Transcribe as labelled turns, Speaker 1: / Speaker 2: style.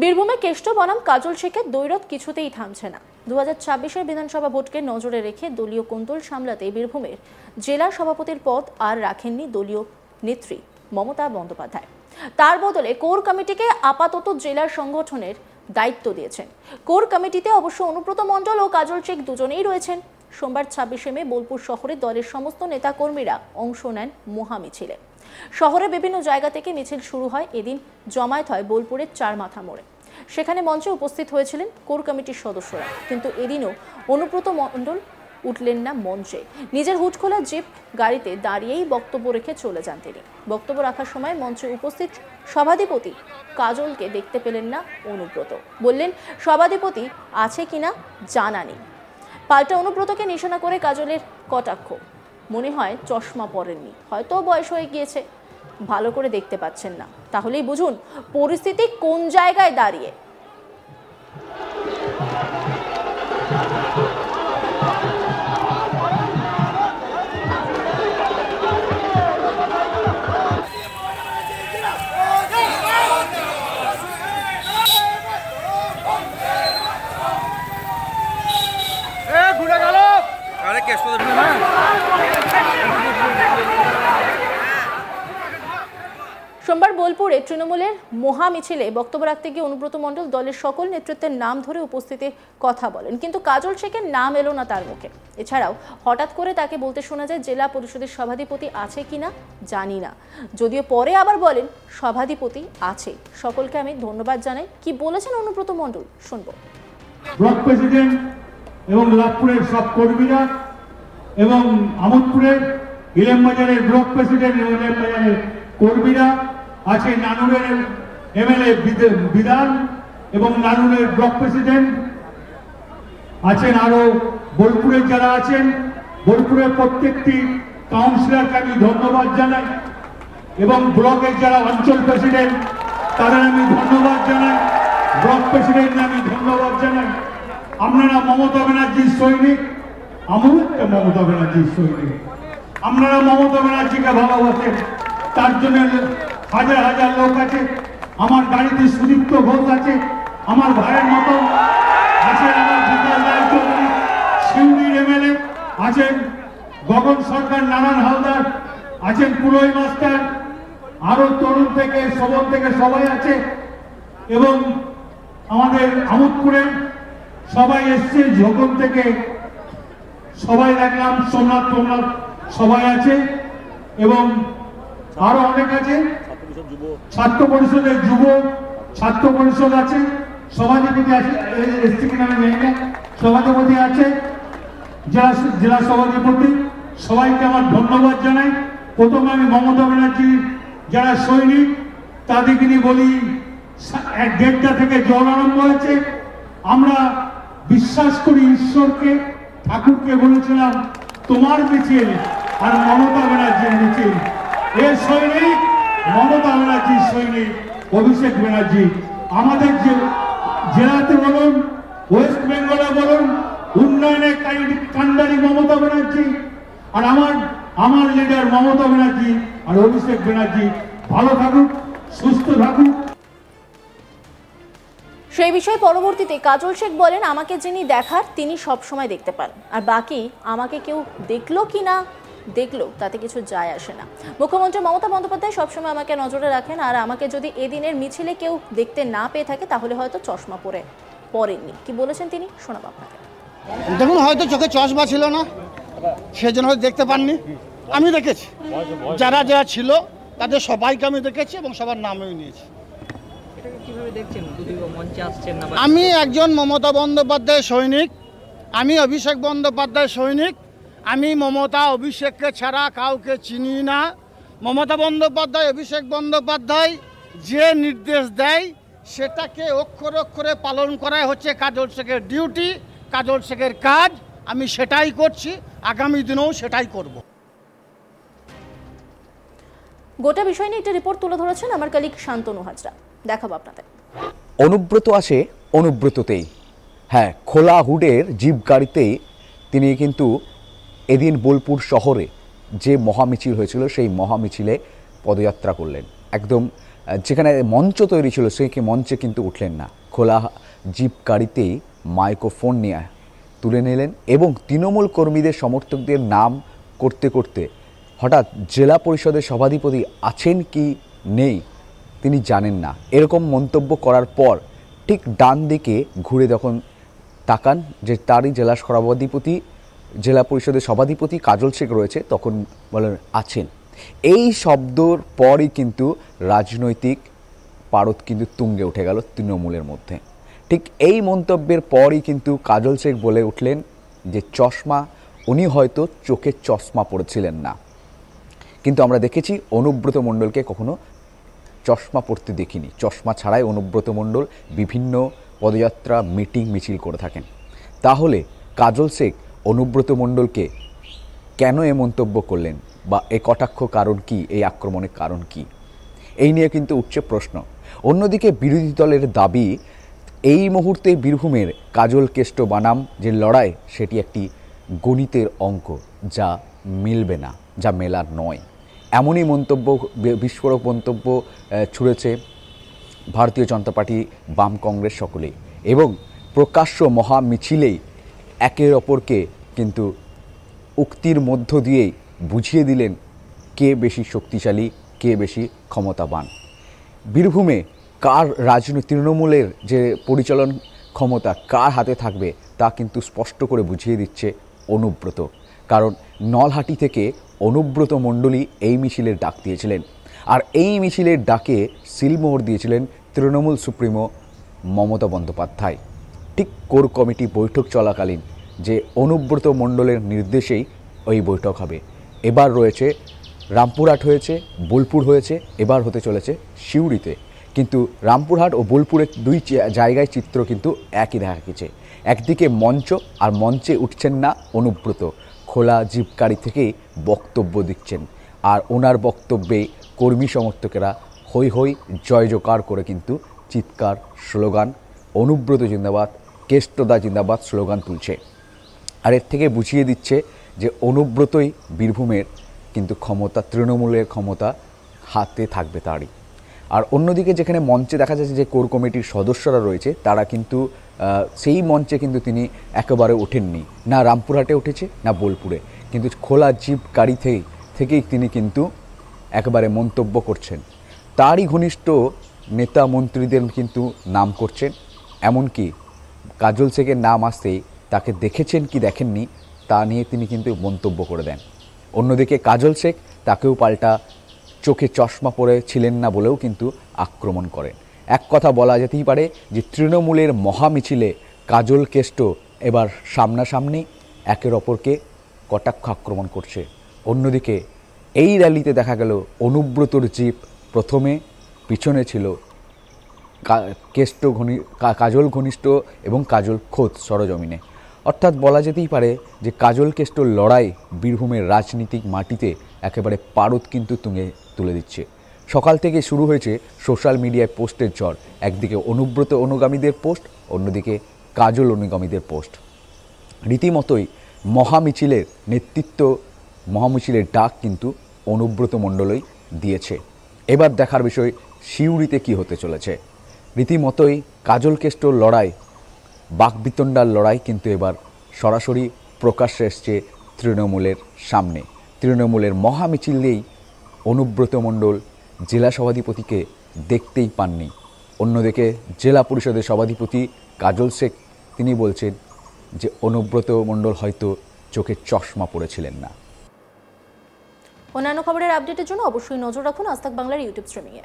Speaker 1: বীরভূমে কেষ্ট বনাম কাজল শেখের দ্বৈরথ কিছুতেই থামছে না। 2026-এর বিধানসভা ভোটকে নজরে রেখে দলীয় কোন্দল সামলাতে বীরভূমের জেলা সভাপতির পদ আর রাখেননি দলীয় নেত্রী মমতা বন্দ্যোপাধ্যায়। তার বদলে কোর কমিটিকে আপাতত জেলার সংগঠনের দায়িত্ব দিয়েছেন। কোর কমিটিতে অবশ্য অনুব্রত মণ্ডল ও কাজল শেখ দুজনেই রয়েছেন। সোমবার 26শে মে বোলপুর শহরে দলের সমস্ত নেতাকর্মীরা অংশ নেন মহামিছিলে। শহরের বিভিন্ন জায়গা থেকে মিছিল শুরু হয়। এদিন জমায়েত হয় বোলপুরের চারমাথা মোড়ে। সেখানে মঞ্চে উপস্থিত হয়েছিলেন কোর কমিটির সদস্যরা, কিন্তু এদিনও অনুব্রত মণ্ডল উঠলেন না মঞ্চে। নিজের হুটখোলা জিপ গাড়িতে দাঁড়িয়েই বক্তব্য রেখে চলে যান তিনি। বক্তব্য রাখার সময় মঞ্চে উপস্থিত সভাধিপতি কাজলকে দেখতে পেলেন না অনুব্রত। বললেন সভাধিপতি আছে কিনা জানা নেই। পাল্টা অনুব্রতকে নিশানা করে কাজলের কটাক্ষ। মনে হয় চশমা পরেননি, হয়তো বয়স হয়ে গিয়েছে, ভালো করে দেখতে পাচ্ছেন না। তাহলেই বুঝুন পরিস্থিতি কোন জায়গায় দাঁড়িয়ে। সোমবার বোলপুরে তৃণমূলের মহা মিছিলে বক্তব্য রাখতে গিয়ে অনুব্রত মণ্ডল দলের সকল নেতৃত্বের নাম ধরে উপস্থিতির কথা বলেন, কিন্তু কাজল শেখের নাম এলো না তার মুখে। এছাড়াও হঠাৎ করে তাকে বলতে শোনা যায় জেলা পরিষদের সভাধিপতি আছে কিনা জানি না, যদিও পরে আবার বলেন সভাধিপতি আছে। সকলকে আমি ধন্যবাদ জানাই। কি বলেছেন অনুব্রত মণ্ডল শুনবো।
Speaker 2: ব্লক প্রেসিডেন্ট এবং লাভপুরের সব কর্মীরা এবং আমোদপুরের ইলেমবাজারের ব্লক প্রেসিডেন্ট এবং ইলেমবাজারের কর্মীরা আছে, নানুরের এমএলএ বিধান এবং নানুরের ব্লক প্রেসিডেন্ট আছেন, আরো বোলপুরের যারা আছেন, বোলপুরের প্রত্যেকটি কাউন্সিলরকে আমি ধন্যবাদ জানাই এবং ব্লকের যারা অঞ্চল প্রেসিডেন্ট তাদের আমি ধন্যবাদ জানাই, ব্লক প্রেসিডেন্টকে আমি ধন্যবাদ জানাই। আপনারা মমতা ব্যানার্জির সৈনিক, আমিও একটা মমতা ব্যানার্জির সৈনিক। আপনারা মমতা ব্যানার্জিকে ভালোবাসেন, তার জন্য হাজার হাজার লোক আছে। আমার গাড়িতে সুদীপ্ত ঘোষ আছে, আমার ভাইয়ের মতো আছেন আমার বিকাশ রায়চৌধুরী শিউরির এমএলএ আছেন, গগন সরকার, নারায়ণ হালদার আছেন, পুরোই মাস্টার, আরো তরুণ থেকে সবল থেকে সবাই আছে এবং আমাদের আমোদপুরের সবাই এসছে, ঝোকন থেকে সবাই দেখলাম, সোমনাথ সবাই আছে এবং আরো অনেক আছে। ছাত্র পরিষদের যুব ছাত্র পরিষদ আছে, সভাধিপতি আছে, এসছি কিনা আমি জানি না, সভাধিপতি আছে, জেলা সভাধিপতি, সবাইকে আমার ধন্যবাদ জানাই। প্রথমে আমি মমতা ব্যানার্জির যারা সৈনিক তাদেরকে নিয়ে বলি, 1:30টা থেকে জল আরম্ভ হয়েছে। আমরা বিশ্বাস করি ঈশ্বরকে, ঠাকুরকে বলেছিলাম তোমার মিছিল আর মমতা ব্যানার্জির মিছিল। এর সৈনিক মমতা ব্যানার্জির সৈনিক অভিষেক ব্যানার্জি। আমাদের জেলাতে বলুন, ওয়েস্ট বেঙ্গলে বলুন, উন্নয়নে কান্ডারি মমতা ব্যানার্জি আর আমার লিডার মমতা ব্যানার্জি আর অভিষেক ব্যানার্জি। ভালো থাকুক, সুস্থ থাকুক।
Speaker 1: সেই বিষয়ে পরবর্তীতে কাজল শেখ বলেন, আমাকে যিনি দেখার তিনি সব সময় দেখতে পান, আর বাকি আমাকে কেউ দেখলো কি না দেখলো তাতে কিছু যায় আসে না। মুখ্যমন্ত্রী মমতা বন্দ্যোপাধ্যায় সবসময় আমাকে নজরে রাখেন, আর আমাকে যদি এদিনের মিছিলে কেউ দেখতে না পেয়ে থাকে তাহলে হয়তো চশমা পরেননি। কি বলেছেন তিনি শোনাবো আপনাকে।
Speaker 3: দেখুন, হয়তো চোখে চশমা ছিল না, সেজন্য হয়তো দেখতে পাননি। আমি দেখেছি, যারা যারা ছিল তাদের সবাইকে আমি দেখেছি এবং সবার নামও নিয়েছি। আমি একজন মমতা বন্দ্যোপাধ্যায় সৈনিক, আমি অভিষেক বন্দ্যোপাধ্যায় সৈনিক। আমি মমতা অভিষেককে ছাড়া কাউকে চিনি না। মমতা বন্দ্যোপাধ্যায় অভিষেক বন্দ্যোপাধ্যায় যে নির্দেশ দেয় সেটাকে অক্ষরে অক্ষরে পালন করাই হচ্ছে কাজল শেখের ডিউটি, কাজল শেখের কাজ। আমি সেটাই করছি, আগামী দিনেও সেটাই করব।
Speaker 1: গোটা বিষয় নিয়ে একটা রিপোর্ট তুলে ধরেছেন আমার কলিগ শান্তনু হাজরা, দেখাবো আপনাদের।
Speaker 4: অনুব্রত আসে অনুব্রততেই। হ্যাঁ, খোলা হুডের জিপ গাড়িতেই তিনি কিন্তু এদিন বোলপুর শহরে যে মহামিছিল হয়েছিল সেই মহামিছিলে পদযাত্রা করলেন। একদম যেখানে মঞ্চ তৈরি ছিল সেই মঞ্চে কিন্তু উঠলেন না, খোলা জিপ গাড়িতেই মাইক্রোফোন নিয়ে তুলে নিলেন এবং তৃণমূল কর্মীদের সমর্থকদের নাম করতে করতে হঠাৎ জেলা পরিষদের সভাধিপতি আছেন কি নেই তিনি জানেন না, এরকম মন্তব্য করার পর ঠিক ডান দিকে ঘুরে যখন তাকান যে তারই জেলা পরিষদের সভাধিপতি কাজল শেখ রয়েছে, তখন বলেন আছেন। এই শব্দর পরই কিন্তু রাজনৈতিক পারদ কিন্তু তুঙ্গে উঠে গেল তৃণমূলের মধ্যে। ঠিক এই মন্তব্যের পরই কিন্তু কাজল শেখ বলে উঠলেন যে চশমা, উনি হয়তো চোখে চশমা পড়েছিলেন না, কিন্তু আমরা দেখেছি অনুব্রত মণ্ডলকে কখনো চশমা পড়তে দেখিনি। চশমা ছাড়াই অনুব্রত মণ্ডল বিভিন্ন পদযাত্রা, মিটিং, মিছিল করে থাকেন। তাহলে কাজল শেখ অনুব্রত মণ্ডলকে কেন এ মন্তব্য করলেন বা এ কটাক্ষ কারণ কি, এই আক্রমণের কারণ কি, এই নিয়ে কিন্তু উঠছে প্রশ্ন। অন্যদিকে বিরোধী দলের দাবি এই মুহূর্তে বীরভূমের কাজল কেষ্ট বানাম যে লড়াই সেটি একটি গণিতের অঙ্ক, যা মিলবে না, যা মেলার নয়। এমনই মন্তব্য, বিস্ফোরক মন্তব্য ছুড়েছে ভারতীয় জনতা পার্টি, বাম, কংগ্রেস সকলেই, এবং প্রকাশ্য মহা মিছিলেই একের অপরকে কিন্তু উক্তির মধ্য দিয়েই বুঝিয়ে দিলেন কে বেশি শক্তিশালী, কে বেশি ক্ষমতাবান। বীরভূমে কার তৃণমূলের যে পরিচালন ক্ষমতা কার হাতে থাকবে তা কিন্তু স্পষ্ট করে বুঝিয়ে দিচ্ছে অনুব্রত। কারণ নলহাটি থেকে অনুব্রত মণ্ডলই এই মিছিলের ডাক দিয়েছিলেন, আর এই মিছিলের ডাকে সিলমোহর দিয়েছিলেন তৃণমূল সুপ্রিমো মমতা বন্দ্যোপাধ্যায়। ঠিক কোর কমিটি বৈঠক চলাকালীন যে অনুব্রত মণ্ডলের নির্দেশেই ওই বৈঠক হবে। এবার রয়েছে রামপুরহাট, হয়েছে বোলপুর, হয়েছে এবার হতে চলেছে সিউড়িতে। কিন্তু রামপুরহাট ও বোলপুরের দুই জায়গায় চিত্র কিন্তু একই দেখা গেছে। একদিকে মঞ্চ, আর মঞ্চে উঠছেন না অনুব্রত, খোলা জিপ গাড়ি থেকেই বক্তব্য দিচ্ছেন, আর ওনার বক্তব্যে কর্মী সমর্থকেরা হৈ হৈ জয় জয়কার করে কিন্তু চিৎকার, স্লোগান, অনুব্রত জিন্দাবাদ, কেষ্টদা জিন্দাবাদ স্লোগান তুলছে। আর এর থেকে বুঝিয়ে দিচ্ছে যে অনুব্রতই বীরভূমের কিন্তু ক্ষমতা, তৃণমূলের ক্ষমতা হাতে থাকবে তারই। আর অন্যদিকে যেখানে মঞ্চে দেখা যাচ্ছে যে কোর কমিটির সদস্যরা রয়েছে, তারা কিন্তু সেই মঞ্চে কিন্তু তিনি একেবারে ওঠেননি, না রামপুরহাটে উঠেছে না বোলপুরে, কিন্তু খোলা জিপ গাড়ি থেকেই তিনি কিন্তু একেবারে মন্তব্য করছেন। তারই ঘনিষ্ঠ নেতা মন্ত্রীদের কিন্তু নাম করছেন, এমনকি কাজল শেখের নাম আসতেই তাকে দেখেছেন কি দেখেননি তা নিয়ে তিনি কিন্তু মন্তব্য করে দেন। অন্যদিকে কাজল শেখ তাকেও পাল্টা চোখে চশমা পরে ছিলেন না বলেও কিন্তু আক্রমণ করেন। এক কথা বলা যেতেই পারে যে তৃণমূলের মহামিছিলে কাজল কেষ্ট এবার সামনাসামনি একের অপরকে কটাক্ষ আক্রমণ করছে। অন্যদিকে এই র্যালিতে দেখা গেল অনুব্রতর জিপ প্রথমে, পিছনে ছিল কাজল ঘনিষ্ঠ এবং কাজল খোদ সরজমিনে। অর্থাৎ বলা যেতেই পারে যে কাজল কেষ্টর লড়াই বীরভূমের রাজনীতিক মাটিতে একেবারে পারদ কিন্তু তুলে দিচ্ছে। সকাল থেকে শুরু হয়েছে সোশ্যাল মিডিয়ায় পোস্টের ঝড়, একদিকে অনুব্রত অনুগামীদের পোস্ট, অন্যদিকে কাজল অনুগামীদের পোস্ট। রীতিমতোই মহামিছিলের ডাক কিন্তু অনুব্রত মণ্ডলই দিয়েছে। এবার দেখার বিষয় সিউড়িতে কি হতে চলেছে। রীতিমতোই কাজল কেষ্টর লড়াই, বাকবিতণ্ডার লড়াই কিন্তু এবার সরাসরি প্রকাশ্যে এসছে তৃণমূলের সামনে। তৃণমূলের মহামিছিলেই অনুব্রত মণ্ডল জেলা সভাধিপতিকে দেখতেই পাননি। অন্যদিকে জেলা পরিষদের সভাধিপতি কাজল শেখ তিনি বলছেন যে অনুব্রত মণ্ডল হয়তো চোখে চশমা পড়েছিলেন না।
Speaker 1: অন্যান্য খবরের আপডেটের জন্য অবশ্যই নজর রাখুন আজ তাক বাংলার ইউটিউব স্ট্রিমিংয়ে।